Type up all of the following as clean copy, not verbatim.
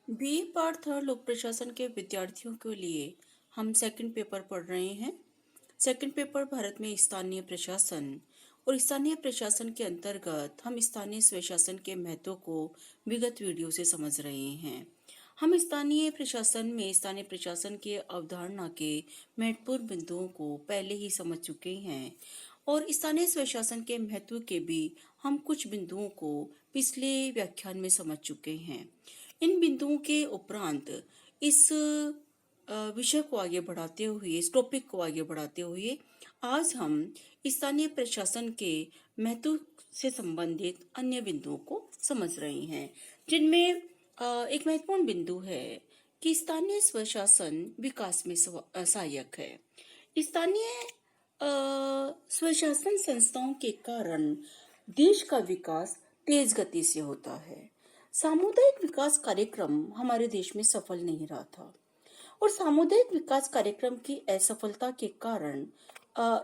BA part third लोक प्रशासन के विद्यार्थियों के लिए हम सेकंड पेपर पढ़ रहे हैं। सेकंड पेपर भारत में स्थानीय प्रशासन और स्थानीय प्रशासन के अंतर्गत हम स्थानीय स्वशासन के महत्व को विगत वीडियो से समझ रहे हैं। हम स्थानीय प्रशासन में स्थानीय प्रशासन की अवधारणा के महत्वपूर्ण बिंदुओं को पहले ही समझ चुके हैं और स्थानीय स्वशासन के महत्व के भी हम कुछ बिंदुओं को पिछले व्याख्यान में समझ चुके हैं। इन बिंदुओं के उपरांत इस विषय को आगे बढ़ाते हुए, इस टॉपिक को आगे बढ़ाते हुए आज हम स्थानीय प्रशासन के महत्व से संबंधित अन्य बिंदुओं को समझ रहे हैं, जिनमें एक महत्वपूर्ण बिंदु है कि स्थानीय स्वशासन विकास में सहायक है। स्थानीय स्वशासन संस्थाओं के कारण देश का विकास तेज गति से होता है। सामुदायिक विकास कार्यक्रम हमारे देश में सफल नहीं रहा था और सामुदायिक विकास कार्यक्रम की असफलता के कारण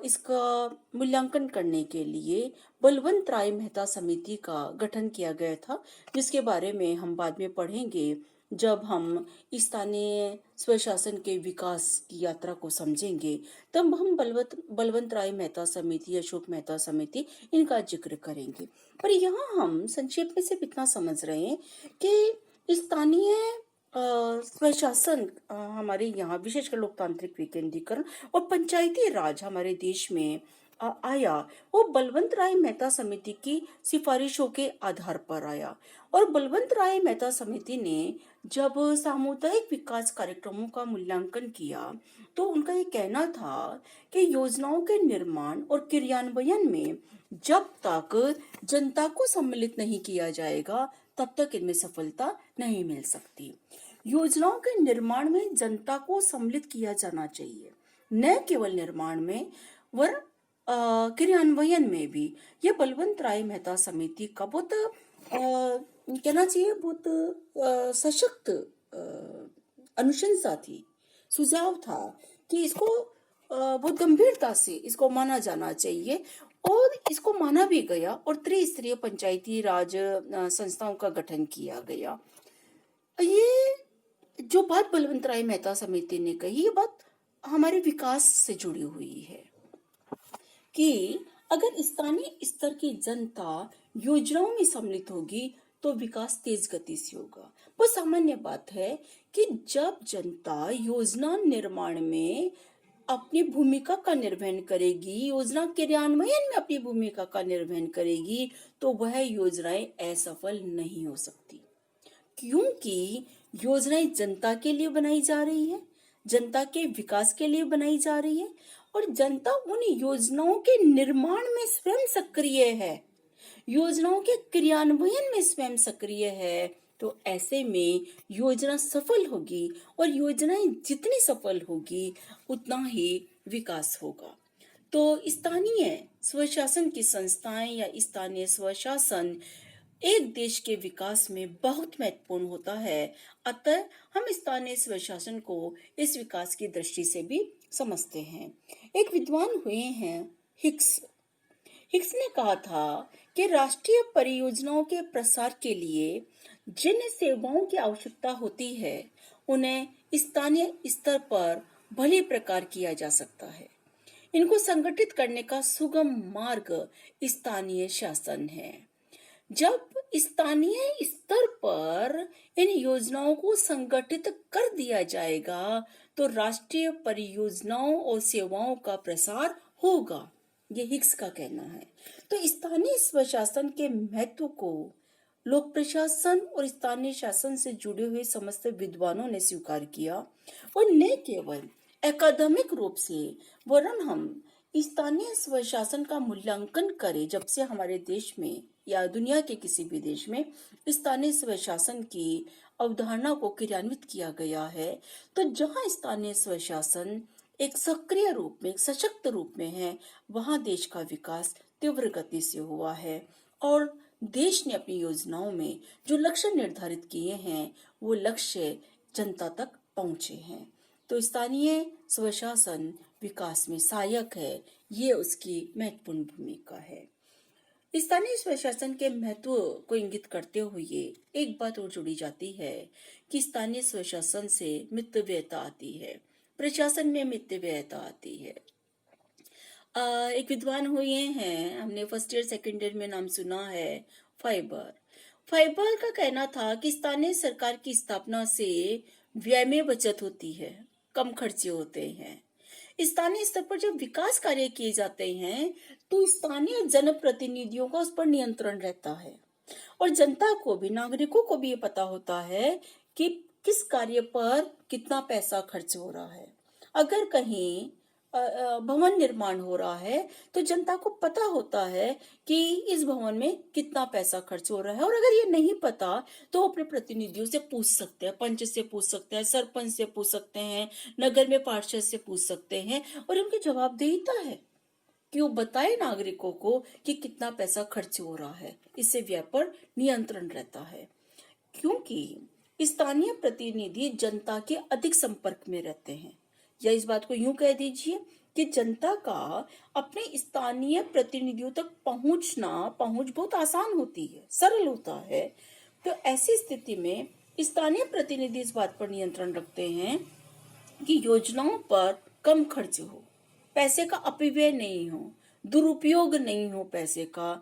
इसका मूल्यांकन करने के लिए बलवंत राय मेहता समिति का गठन किया गया था, जिसके बारे में हम बाद में पढ़ेंगे जब हम स्थानीय स्वशासन के विकास की यात्रा को समझेंगे। तब हम बलवंत राय मेहता समिति, अशोक मेहता समिति, इनका जिक्र करेंगे। पर यहाँ हम संक्षेप में सिर्फ इतना समझ रहे हैं कि स्थानीय स्वशासन हमारे यहाँ विशेषकर लोकतांत्रिक विकेंद्रीकरण और पंचायती राज हमारे देश में आया, वो बलवंत राय मेहता समिति की सिफारिशों के आधार पर आया। और बलवंत राय मेहता समिति ने जब सामुदायिक विकास कार्यक्रमों का मूल्यांकन किया तो उनका ये कहना था कि योजनाओं के निर्माण और क्रियान्वयन में जब तक जनता को सम्मिलित नहीं किया जाएगा तब तक इनमें सफलता नहीं मिल सकती। योजनाओं के निर्माण में जनता को सम्मिलित किया जाना चाहिए, न केवल निर्माण में वरन क्रियान्वयन में भी। यह बलवंत राय मेहता समिति का बहुत कहना चाहिए बहुत सशक्त अनुशंसा थी, सुझाव था कि इसको बहुत गंभीरता से इसको माना जाना चाहिए और इसको माना भी गया और त्रिस्तरीय पंचायती राज संस्थाओं का गठन किया गया। ये जो बात बलवंत राय मेहता समिति ने कही, ये बात हमारे विकास से जुड़ी हुई है कि अगर स्थानीय स्तर की जनता योजनाओं में सम्मिलित होगी तो विकास तेज गति से होगा। वो सामान्य बात है कि जब जनता योजना निर्माण में अपनी भूमिका का निर्वहन करेगी, योजना क्रियान्वयन में अपनी भूमिका का निर्वहन करेगी, तो वह योजनाएं असफल नहीं हो सकती, क्योंकि योजनाएं जनता के लिए बनाई जा रही है, जनता के विकास के लिए बनाई जा रही है और जनता उन योजनाओं के निर्माण में स्वयं सक्रिय है, योजनाओं के क्रियान्वयन में स्वयं सक्रिय है। तो ऐसे में योजना सफल होगी और योजनाएं जितनी सफल होगी उतना ही विकास होगा। तो स्थानीय स्वशासन की संस्थाएं या स्थानीय स्वशासन एक देश के विकास में बहुत महत्वपूर्ण होता है। अतः हम स्थानीय स्वशासन को इस विकास की दृष्टि से भी समझते हैं। एक विद्वान हुए हैं हिक्स ने कहा था कि राष्ट्रीय परियोजनाओं के प्रसार के लिए जिन सेवाओं की आवश्यकता होती है उन्हें स्थानीय स्तर पर भली प्रकार किया जा सकता है। इनको संगठित करने का सुगम मार्ग स्थानीय शासन है। जब स्थानीय स्तर पर इन योजनाओं को संगठित कर दिया जाएगा तो राष्ट्रीय परियोजनाओं और सेवाओं का प्रसार होगा, ये हिक्स का कहना है। तो स्थानीय स्वशासन के महत्व को लोक प्रशासन और स्थानीय शासन से जुड़े हुए समस्त विद्वानों ने स्वीकार किया और न केवल एकेडमिक रूप से वरन हम स्थानीय स्वशासन का मूल्यांकन करें। जब से हमारे देश में या दुनिया के किसी भी देश में स्थानीय स्वशासन की अवधारणा को क्रियान्वित किया गया है, तो जहां स्थानीय स्वशासन एक सक्रिय रूप में, एक सशक्त रूप में है, वहां देश का विकास तीव्र गति से हुआ है और देश ने अपनी योजनाओं में जो लक्ष्य निर्धारित किए हैं वो लक्ष्य जनता तक पहुंचे हैं। तो स्थानीय स्वशासन विकास में सहायक है, ये उसकी महत्वपूर्ण भूमिका है। स्थानीय स्वशासन के महत्व को इंगित करते हुए एक बात और जुड़ी जाती है कि स्थानीय स्वशासन से मितव्ययता आती है, प्रशासन में मितव्ययता आती है। एक विद्वान हुए हैं, हमने फर्स्ट ईयर सेकेंड ईयर में नाम सुना है, फाइबर। फाइबर का कहना था कि स्थानीय सरकार की स्थापना से व्यय में बचत होती है, कम खर्चे होते हैं। स्थानीय स्तर पर जब विकास कार्य किए जाते हैं तो स्थानीय जनप्रतिनिधियों का उस पर नियंत्रण रहता है और जनता को भी, नागरिकों को भी ये पता होता है कि किस कार्य पर कितना पैसा खर्च हो रहा है। अगर कहीं भवन निर्माण हो रहा है तो जनता को पता होता है कि इस भवन में कितना पैसा खर्च हो रहा है, और अगर ये नहीं पता तो अपने प्रतिनिधियों से पूछ सकते हैं, पंच से पूछ सकते हैं, सरपंच से पूछ सकते हैं, नगर में पार्षद से पूछ सकते हैं, और उनकी जवाबदेहिता है कि वो बताए नागरिकों को कि कितना पैसा खर्च हो रहा है। इससे व्यय पर नियंत्रण रहता है, क्योंकि स्थानीय प्रतिनिधि जनता के अधिक संपर्क में रहते हैं। या इस बात को यूं कह दीजिए कि जनता का अपने स्थानीय प्रतिनिधियों तक पहुंच बहुत आसान होती है, सरल होता है। तो ऐसी स्थिति में स्थानीय प्रतिनिधि इस बात पर नियंत्रण रखते हैं कि योजनाओं पर कम खर्च हो, पैसे का अपव्यय नहीं हो, दुरुपयोग नहीं हो पैसे का।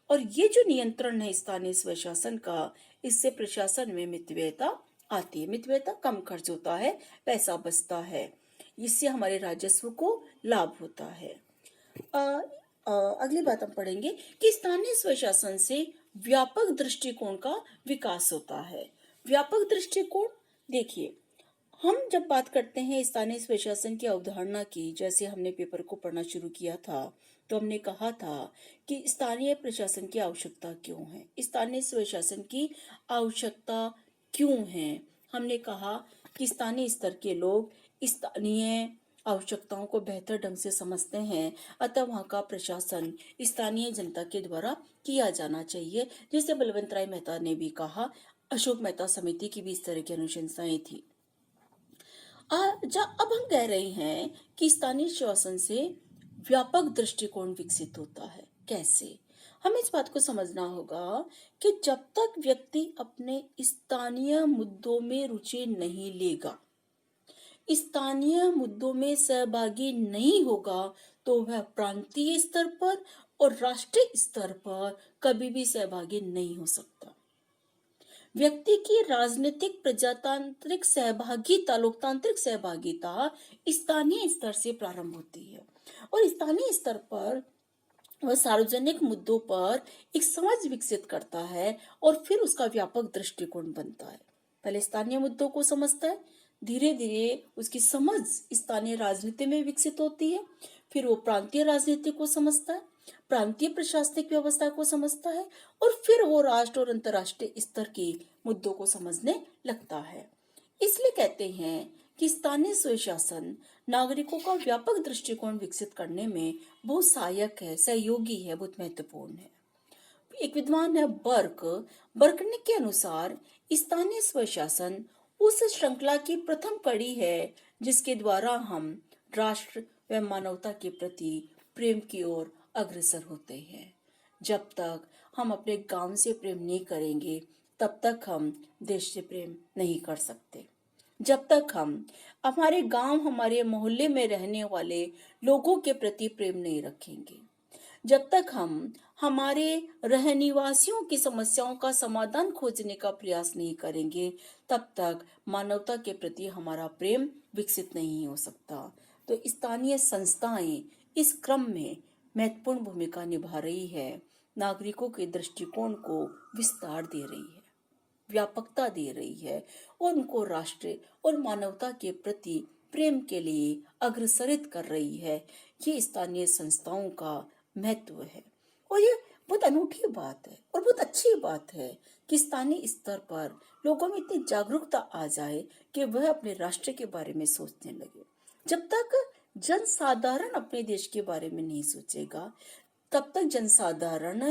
और ये जो नियंत्रण है स्थानीय स्वशासन का, इससे प्रशासन में मितव्ययता आती है। मितव्ययता, कम खर्च होता है, पैसा बचता है, इससे हमारे राजस्व को लाभ होता है। अगली बात हम पढ़ेंगे कि स्थानीय स्वशासन से व्यापक दृष्टिकोण का विकास होता है। व्यापक दृष्टिकोण, देखिए, हम जब बात करते हैं स्थानीय स्वशासन की अवधारणा की, जैसे हमने पेपर को पढ़ना शुरू किया था तो हमने कहा था कि स्थानीय प्रशासन की आवश्यकता क्यों है, स्थानीय स्वशासन की आवश्यकता क्यों है। हमने कहा कि स्थानीय स्तर के लोग स्थानीय आवश्यकताओं को बेहतर ढंग से समझते हैं, अतः वहाँ का प्रशासन स्थानीय जनता के द्वारा किया जाना चाहिए। जैसे बलवंत राय मेहता ने भी कहा, अशोक मेहता समिति की भी इस तरह की अनुशंसाएं थी। अब हम कह रहे हैं कि स्थानीय शासन से व्यापक दृष्टिकोण विकसित होता है। कैसे? हमें इस बात को समझना होगा कि जब तक व्यक्ति अपने स्थानीय मुद्दों में रुचि नहीं लेगा, स्थानीय मुद्दों में सहभागी नहीं होगा, तो वह प्रांतीय स्तर पर और राष्ट्रीय स्तर पर कभी भी सहभागी नहीं हो सकता। व्यक्ति की राजनीतिक प्रजातांत्रिक सहभागिता, लोकतांत्रिक सहभागिता स्थानीय स्तर से प्रारंभ होती है और स्थानीय स्तर पर वह सार्वजनिक मुद्दों पर एक समझ विकसित करता है और फिर उसका व्यापक दृष्टिकोण बनता है। पहले स्थानीय मुद्दों को समझता है, धीरे धीरे उसकी समझ स्थानीय राजनीति में विकसित होती है, फिर वो प्रांतीय राजनीति को समझता है, प्रांतीय प्रशासनिक व्यवस्था को समझता है, और फिर वो राष्ट्र और अंतर्राष्ट्रीय स्तर के मुद्दों को समझने लगता है। इसलिए कहते हैं कि स्थानीय स्वशासन नागरिकों का व्यापक दृष्टिकोण विकसित करने में बहुत सहायक है, सहयोगी है, बहुत महत्वपूर्ण है। एक विद्वान है बर्क ने के अनुसार स्थानीय स्वशासन उस श्रृंखला की प्रथम कड़ी है जिसके द्वारा हम राष्ट्र व मानवता के प्रति प्रेम की ओर अग्रसर होते हैं। जब तक हम अपने गांव से प्रेम नहीं करेंगे तब तक हम देश से प्रेम नहीं कर सकते। जब तक हम हमारे गांव, हमारे मोहल्ले में रहने वाले लोगों के प्रति प्रेम नहीं रखेंगे, जब तक हम हमारे रहनिवासियों की समस्याओं का समाधान खोजने का प्रयास नहीं करेंगे, तब तक मानवता के प्रति हमारा प्रेम विकसित नहीं हो सकता। तो स्थानीय संस्थाएं इस क्रम में महत्वपूर्ण भूमिका निभा रही है, नागरिकों के दृष्टिकोण को विस्तार दे रही है, व्यापकता दे रही है और उनको राष्ट्र और मानवता के प्रति प्रेम के लिए अग्रसरित कर रही है। ये स्थानीय संस्थाओं का महत्व है और ये बहुत अनूठी बात है और बहुत अच्छी बात है कि स्थानीय स्तर पर लोगों में इतनी जागरूकता आ जाए कि वह अपने राष्ट्र के बारे में सोचने लगे। जब तक जनसाधारण अपने देश के बारे में नहीं सोचेगा, तब तक जनसाधारण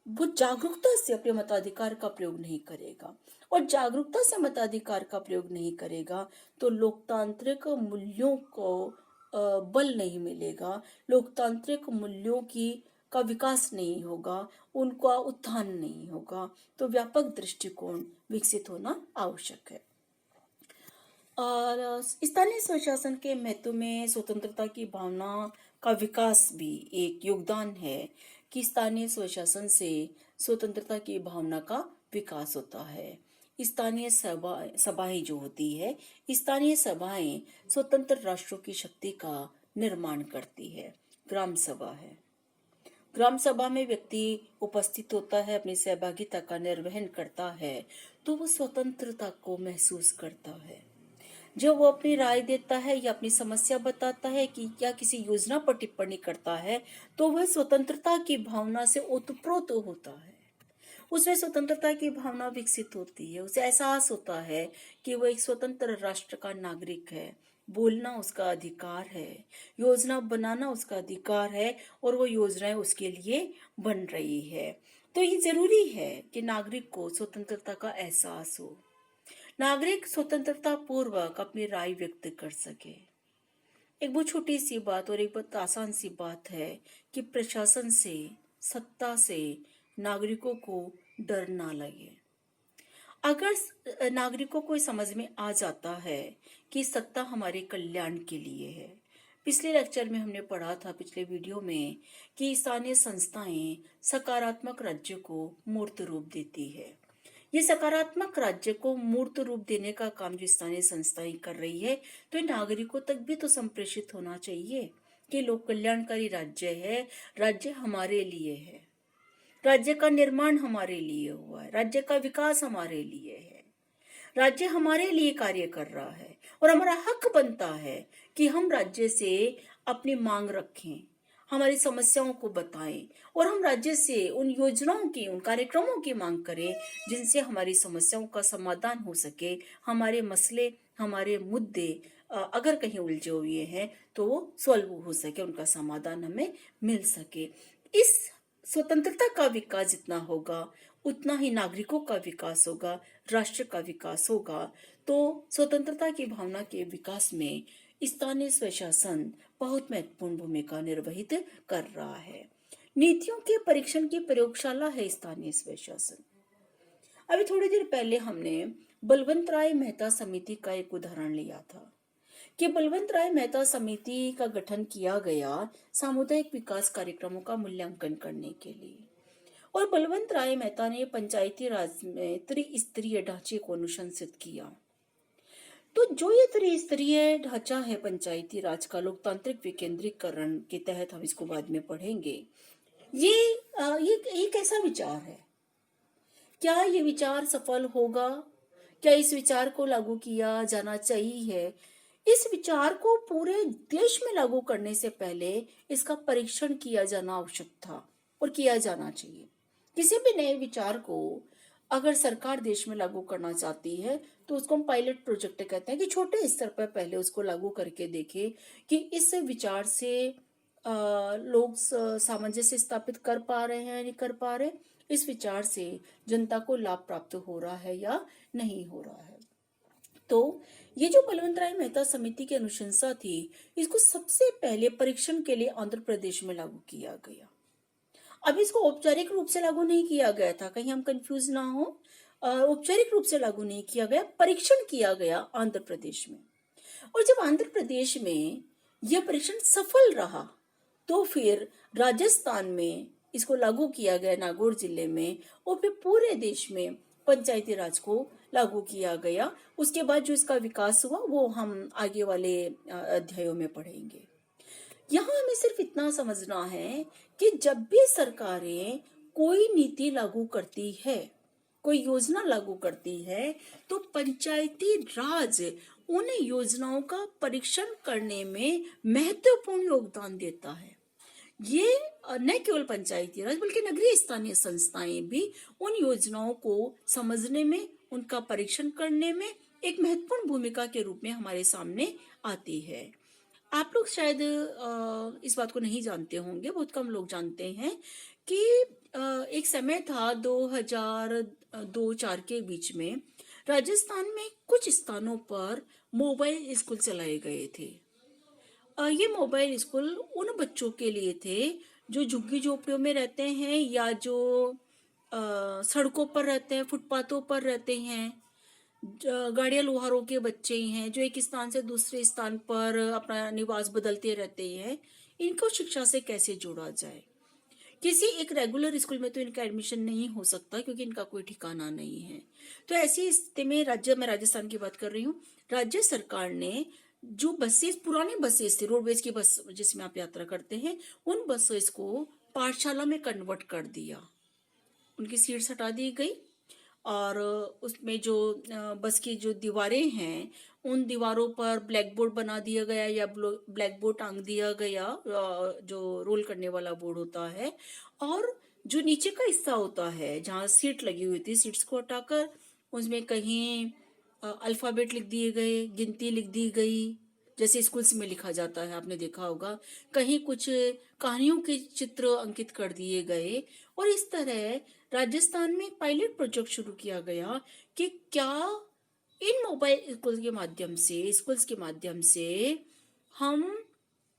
वो जागरूकता से अपने मताधिकार का प्रयोग नहीं करेगा, और जागरूकता से मताधिकार का प्रयोग नहीं करेगा तो लोकतांत्रिक मूल्यों को बल नहीं मिलेगा, लोकतांत्रिक मूल्यों की का विकास नहीं होगा, उनका उत्थान नहीं होगा। तो व्यापक दृष्टिकोण विकसित होना आवश्यक है। और स्थानीय स्वशासन के महत्व में स्वतंत्रता की भावना का विकास भी एक योगदान है कि स्थानीय स्वशासन से स्वतंत्रता की भावना का विकास होता है। स्थानीय सभाएं जो होती है, स्थानीय सभाएं स्वतंत्र राष्ट्रों की शक्ति का निर्माण करती है। ग्राम सभा है, ग्राम सभा में व्यक्ति उपस्थित होता है, अपनी सहभागिता का निर्वहन करता है, तो वो स्वतंत्रता को महसूस करता है। जब वो अपनी राय देता है या अपनी समस्या बताता है कि क्या किसी योजना पर टिप्पणी करता है, तो वह स्वतंत्रता की भावना से ओतप्रोत होता है। उसमें स्वतंत्रता की भावना विकसित होती है, उसे एहसास होता है कि वह एक स्वतंत्र राष्ट्र का नागरिक है। बोलना उसका अधिकार है, योजना बनाना उसका अधिकार है, और वो योजनाएं उसके लिए बन रही है। तो ये जरूरी है कि नागरिक को स्वतंत्रता का एहसास हो, नागरिक स्वतंत्रता पूर्वक अपनी राय व्यक्त कर सके। एक बहुत छोटी सी बात और एक बहुत आसान सी बात है कि प्रशासन से, सत्ता से नागरिकों को डर ना लगे। अगर नागरिकों को समझ में आ जाता है कि सत्ता हमारे कल्याण के लिए है। पिछले लेक्चर में हमने पढ़ा था, पिछले वीडियो में, कि स्थानीय संस्थाएं सकारात्मक राज्य को मूर्त रूप देती है। ये सकारात्मक राज्य को मूर्त रूप देने का काम जो स्थानीय संस्थाएं कर रही है, तो ये नागरिकों तक भी तो संप्रेषित होना चाहिए कि लोक कल्याणकारी राज्य है, राज्य हमारे लिए है, राज्य का निर्माण हमारे लिए हुआ है, राज्य का विकास हमारे लिए है, राज्य हमारे लिए कार्य कर रहा है, और हमारा हक बनता है कि हम राज्य से अपनी मांग रखें, हमारी समस्याओं को बताएं, और हम राज्य से उन योजनाओं की, उन कार्यक्रमों की मांग करें जिनसे हमारी समस्याओं का समाधान हो सके, हमारे मसले, हमारे मुद्दे अगर कहीं उलझे हुए हैं तो वो सॉल्व हो सके, उनका समाधान हमें मिल सके। इस स्वतंत्रता का विकास जितना होगा, उतना ही नागरिकों का विकास होगा, राष्ट्र का विकास होगा। तो स्वतंत्रता की भावना के विकास में स्थानीय स्वशासन बहुत महत्वपूर्ण भूमिका निर्वहित कर रहा है। नीतियों के परीक्षण की प्रयोगशाला है स्थानीय स्वशासन। अभी थोड़ी देर पहले हमने बलवंत राय मेहता समिति का एक उदाहरण लिया था कि बलवंत राय मेहता समिति का गठन किया गया सामुदायिक विकास कार्यक्रमों का मूल्यांकन करने के लिए, और बलवंत राय मेहता ने पंचायती राज में त्रिस्तरीय ढांचे को अनुशंसित किया। तो जो ये त्रिस्तरीय ढांचा है पंचायती राज का, लोकतांत्रिक विकेंद्रीकरण के तहत, हम इसको बाद में पढ़ेंगे, ये कैसा विचार है? क्या ये विचार सफल होगा? क्या इस विचार को लागू किया जाना चाहिए? इस विचार को पूरे देश में लागू करने से पहले इसका परीक्षण किया जाना आवश्यक था और किया जाना चाहिए। किसी भी नए विचार को अगर सरकार देश में लागू करना चाहती है तो उसको हम पायलट प्रोजेक्ट कहते हैं, कि छोटे स्तर पर पहले उसको लागू करके देखें कि इस विचार से लोग सामंजस्य स्थापित कर पा रहे हैं या नहीं कर पा रहे, इस विचार से जनता को लाभ प्राप्त हो रहा है या नहीं हो रहा है। तो ये जो बलवंत राय मेहता समिति की अनुशंसा थी, इसको सबसे पहले परीक्षण के लिए आंध्र प्रदेश में लागू किया गया। अब इसको औपचारिक रूप से लागू नहीं किया गया था, कहीं हम कंफ्यूज ना हो, औपचारिक रूप से लागू नहीं किया गया, परीक्षण किया गया आंध्र प्रदेश में। और जब आंध्र प्रदेश में यह परीक्षण सफल रहा तो फिर राजस्थान में इसको लागू किया गया, नागौर जिले में, और फिर पूरे देश में पंचायती राज को लागू किया गया। उसके बाद जो इसका विकास हुआ वो हम आगे वाले अध्यायों में पढ़ेंगे। यहाँ हमें सिर्फ इतना समझना है कि जब भी सरकारें कोई नीति लागू करती है, कोई योजना लागू करती है, तो पंचायती राज उन योजनाओं का परीक्षण करने में महत्वपूर्ण योगदान देता है। ये न केवल पंचायती राज बल्कि नगरीय स्थानीय संस्थाएं भी उन योजनाओं को समझने में, उनका परीक्षण करने में एक महत्वपूर्ण भूमिका के रूप में हमारे सामने आती है। आप लोग शायद इस बात को नहीं जानते होंगे, बहुत कम लोग जानते हैं कि एक समय था 2002-04 के बीच में राजस्थान में कुछ स्थानों पर मोबाइल स्कूल चलाए गए थे। ये मोबाइल स्कूल उन बच्चों के लिए थे जो झुग्गी झोपड़ियों में रहते हैं या जो सड़कों पर रहते हैं, फुटपाथों पर रहते हैं, गाड़ियां लोहारों के बच्चे ही हैं जो एक स्थान से दूसरे स्थान पर अपना निवास बदलते रहते हैं, इनको शिक्षा से कैसे जोड़ा जाए। किसी एक रेगुलर स्कूल में तो इनका एडमिशन नहीं हो सकता क्योंकि इनका कोई ठिकाना नहीं है। तो ऐसी स्थिति में मैं राजस्थान की बात कर रही हूँ, राज्य सरकार ने जो बसेस, पुरानी बसेस थी, रोडवेज की बस जिसमें आप यात्रा करते हैं, उन बसेस को पाठशाला में कन्वर्ट कर दिया। उनकी सीट्स हटा दी गई और उसमें जो बस की जो दीवारें हैं, उन दीवारों पर ब्लैक बोर्ड बना दिया गया या ब्लैक बोर्ड टांग दिया गया, जो रोल करने वाला बोर्ड होता है। और जो नीचे का हिस्सा होता है जहाँ सीट लगी हुई थी, सीट्स को हटाकर उसमें कहीं अल्फाबेट लिख दिए गए, गिनती लिख दी गई, जैसे स्कूल्स में लिखा जाता है, आपने देखा होगा। कहीं कुछ कहानियों के चित्र अंकित कर दिए गए। और इस तरह राजस्थान में पायलट प्रोजेक्ट शुरू किया गया कि क्या इन मोबाइल स्कूल्स के माध्यम से हम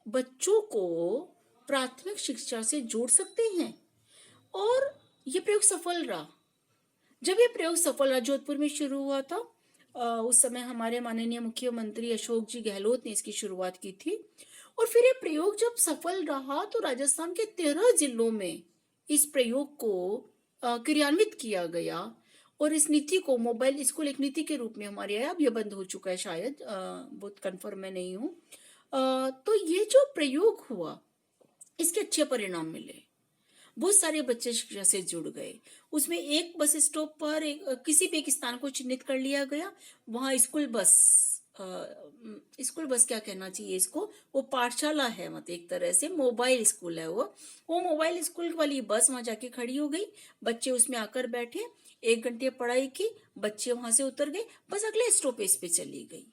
बच्चों को प्राथमिक शिक्षा से जोड़ सकते हैं। और ये प्रयोग सफल रहा। जब ये प्रयोग सफल रहा, जोधपुर में शुरू हुआ था, उस समय हमारे माननीय मुख्यमंत्री अशोक जी गहलोत ने इसकी शुरुआत की थी। और फिर ये प्रयोग जब सफल रहा तो राजस्थान के 13 जिलों में इस प्रयोग को क्रियान्वित किया गया। और इस नीति को मोबाइल स्कूल एक नीति के रूप में हमारे यहाँ, अब ये बंद हो चुका है शायद, बहुत कंफर्म मैं नहीं हूँ। तो ये जो प्रयोग हुआ, इसके अच्छे परिणाम मिले, बहुत सारे बच्चे शिक्षा से जुड़ गए। उसमें एक बस स्टॉप पर किसी भी एक स्थान को चिन्हित कर लिया गया, वहां स्कूल बस क्या कहना चाहिए इसको, वो पाठशाला है, मतलब एक तरह से मोबाइल स्कूल है वो मोबाइल स्कूल वाली बस वहां जाके खड़ी हो गई, बच्चे उसमें आकर बैठे, 1 घंटे पढ़ाई की, बच्चे वहां से उतर गए, बस अगले स्टॉपेज पे चली गई।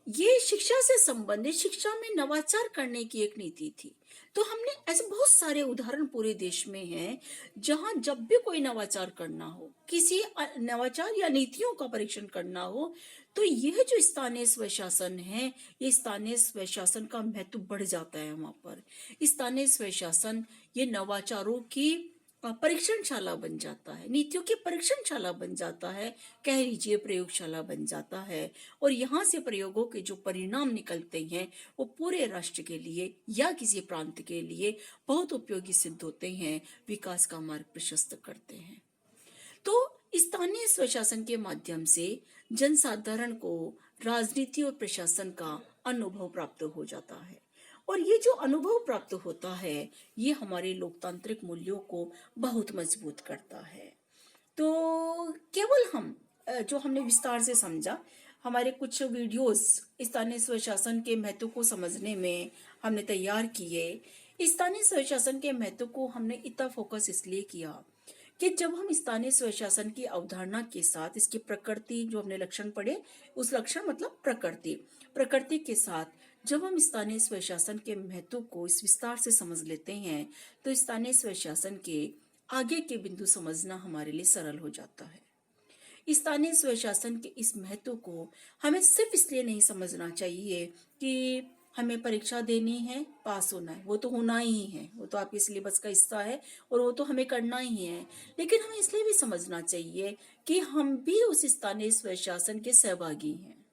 ये शिक्षा से संबंधित, शिक्षा में नवाचार करने की एक नीति थी। तो हमने ऐसे बहुत सारे उदाहरण पूरे देश में हैं जहां जब भी कोई नवाचार करना हो, किसी नवाचार या नीतियों का परीक्षण करना हो, तो यह जो स्थानीय स्वशासन है, ये स्थानीय स्वशासन का महत्व बढ़ जाता है वहां पर। स्थानीय स्वशासन ये नवाचारों की परीक्षणशाला बन जाता है, नीतियों की परीक्षणशाला बन जाता है, कह लीजिए प्रयोगशाला बन जाता है। और यहाँ से प्रयोगों के जो परिणाम निकलते हैं वो पूरे राष्ट्र के लिए या किसी प्रांत के लिए बहुत उपयोगी सिद्ध होते हैं, विकास का मार्ग प्रशस्त करते हैं। तो स्थानीय स्वशासन के माध्यम से जनसाधारण को राजनीति और प्रशासन का अनुभव प्राप्त हो जाता है। और ये जो अनुभव प्राप्त होता है, ये हमारे लोकतांत्रिक मूल्यों को बहुत मजबूत करता है। तो केवल हम जो हमने विस्तार से समझा, हमारे कुछ वीडियोस स्थानीय स्वशासन के महत्व को समझने में हमने तैयार किए। स्थानीय स्वशासन के महत्व को हमने इतना फोकस इसलिए किया कि जब हम स्थानीय स्वशासन की अवधारणा के साथ इसकी प्रकृति, जो हमने लक्षण पढ़े, उस लक्षण मतलब प्रकृति के साथ जब हम स्थानीय स्वशासन के महत्व को इस विस्तार से समझ लेते हैं, तो स्थानीय स्वशासन के आगे के बिंदु समझना हमारे लिए सरल हो जाता है। स्थानीय स्वशासन के इस महत्व को हमें सिर्फ इसलिए नहीं समझना चाहिए कि हमें परीक्षा देनी है, पास होना है, वो तो होना ही है, वो तो आपके सिलेबस का हिस्सा है और वो तो हमें करना ही है। लेकिन हमें इसलिए भी समझना चाहिए कि हम भी उस स्थानीय स्वशासन के सहभागी हैं,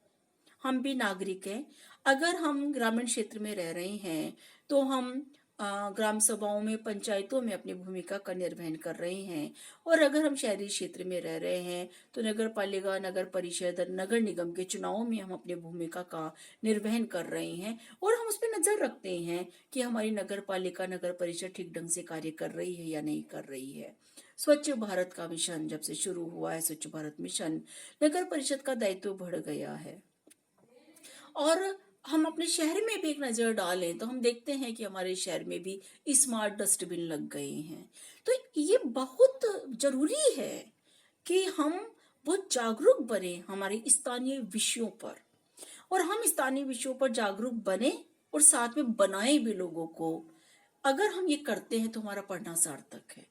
हम भी नागरिक हैं। अगर हम ग्रामीण क्षेत्र में रह रहे हैं तो हम ग्राम सभाओं में, पंचायतों में अपनी भूमिका का निर्वहन कर रहे हैं। और अगर हम शहरी क्षेत्र में रह रहे हैं तो नगर पालिका, नगर परिषद, नगर निगम के चुनावों में हम अपनी भूमिका का निर्वहन कर रहे हैं और हम उस पर नजर रखते हैं कि हमारी नगर पालिका, नगर परिषद ठीक ढंग से कार्य कर रही है या नहीं कर रही है। स्वच्छ भारत का मिशन जब से शुरू हुआ है, स्वच्छ भारत मिशन, नगर परिषद का दायित्व बढ़ गया है। और हम अपने शहर में भी एक नजर डालें तो हम देखते हैं कि हमारे शहर में भी स्मार्ट डस्टबिन लग गए हैं। तो ये बहुत जरूरी है कि हम बहुत जागरूक बने हमारे स्थानीय विषयों पर, और हम स्थानीय विषयों पर जागरूक बने और साथ में बनाए भी लोगों को। अगर हम ये करते हैं तो हमारा पढ़ना सार्थक है,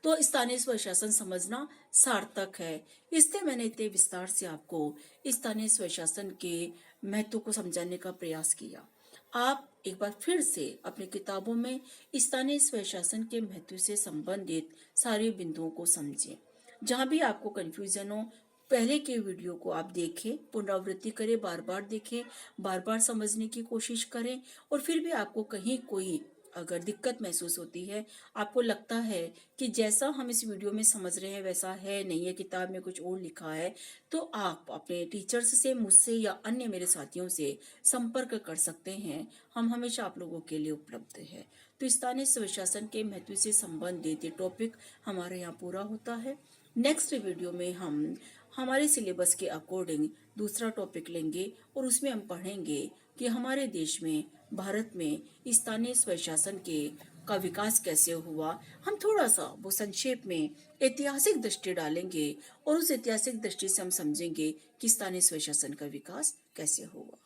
तो स्थानीय स्वशासन समझना सार्थक है। इसलिए मैंने इतने विस्तार से आपको स्थानीय स्वशासन के महत्व को समझाने का प्रयास किया। आप एक बार फिर से अपनी किताबों में स्थानीय स्वशासन के महत्व से संबंधित सारे बिंदुओं को समझें। जहां भी आपको कंफ्यूजन हो, पहले के वीडियो को आप देखें, पुनरावृत्ति करें, बार बार देखें, बार बार समझने की कोशिश करें। और फिर भी आपको कहीं कोई अगर दिक्कत महसूस होती है, आपको लगता है कि जैसा हम इस वीडियो में समझ रहे हैं वैसा है नहीं है, किताब में कुछ और लिखा है, तो आप अपने टीचर्स से, मुझसे या अन्य मेरे साथियों से संपर्क कर सकते हैं। हम हमेशा आप लोगों के लिए उपलब्ध है। तो स्थानीय स्वशासन के महत्व से संबंधित ये टॉपिक हमारे यहाँ पूरा होता है। नेक्स्ट वीडियो में हम हमारे सिलेबस के अकॉर्डिंग दूसरा टॉपिक लेंगे और उसमें हम पढ़ेंगे कि हमारे देश में, भारत में स्थानीय स्वशासन के का विकास कैसे हुआ। हम थोड़ा सा वो संक्षेप में ऐतिहासिक दृष्टि डालेंगे और उस ऐतिहासिक दृष्टि से हम समझेंगे कि स्थानीय स्वशासन का विकास कैसे हुआ।